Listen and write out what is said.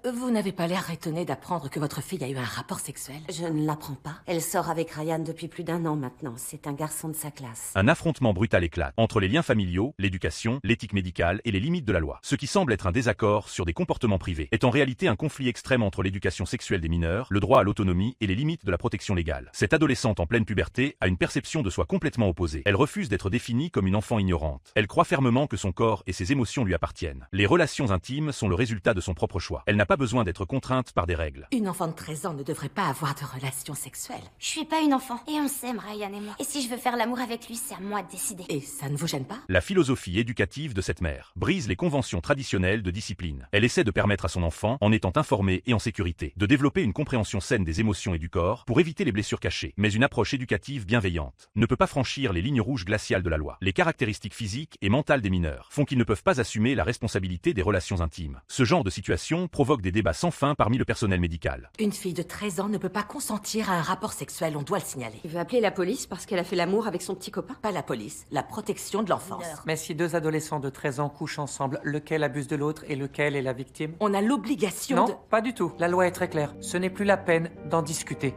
Vous n'avez pas l'air étonné d'apprendre que votre fille a eu un rapport sexuel. Je ne l'apprends pas. Elle sort avec Ryan depuis plus d'1 an maintenant. C'est un garçon de sa classe. Un affrontement brutal éclate entre les liens familiaux, l'éducation, l'éthique médicale et les limites de la loi. Ce qui semble être un désaccord sur des comportements privés est en réalité un conflit extrême entre l'éducation sexuelle des mineurs, le droit à l'autonomie et les limites de la protection légale. Cette adolescente en pleine puberté a une perception de soi complètement opposée. Elle refuse d'être définie comme une enfant ignorante. Elle croit fermement que son corps et ses émotions lui appartiennent. Les relations intimes sont le résultat de son propre choix. Elle n'a pas besoin d'être contrainte par des règles. Une enfant de 13 ans ne devrait pas avoir de relations sexuelles. Je suis pas une enfant. Et on s'aime, Ryan et moi. Et si je veux faire l'amour avec lui, c'est à moi de décider. Et ça ne vous gêne pas? La philosophie éducative de cette mère brise les conventions traditionnelles de discipline. Elle essaie de permettre à son enfant, en étant informé et en sécurité, de développer une compréhension saine des émotions et du corps pour éviter les blessures cachées. Mais une approche éducative bienveillante ne peut pas franchir les lignes rouges glaciales de la loi. Les caractéristiques physiques et mentales des mineurs font qu'ils ne peuvent pas assumer la responsabilité des relations intimes. Ce genre de situation provoque des débats sans fin parmi le personnel médical. Une fille de 13 ans ne peut pas consentir à un rapport sexuel, on doit le signaler. Il veut appeler la police parce qu'elle a fait l'amour avec son petit copain? Pas la police, la protection de l'enfance. Mais si deux adolescents de 13 ans couchent ensemble, lequel abuse de l'autre et lequel est la victime? On a l'obligation Non, de... pas du tout. La loi est très claire. Ce n'est plus la peine d'en discuter.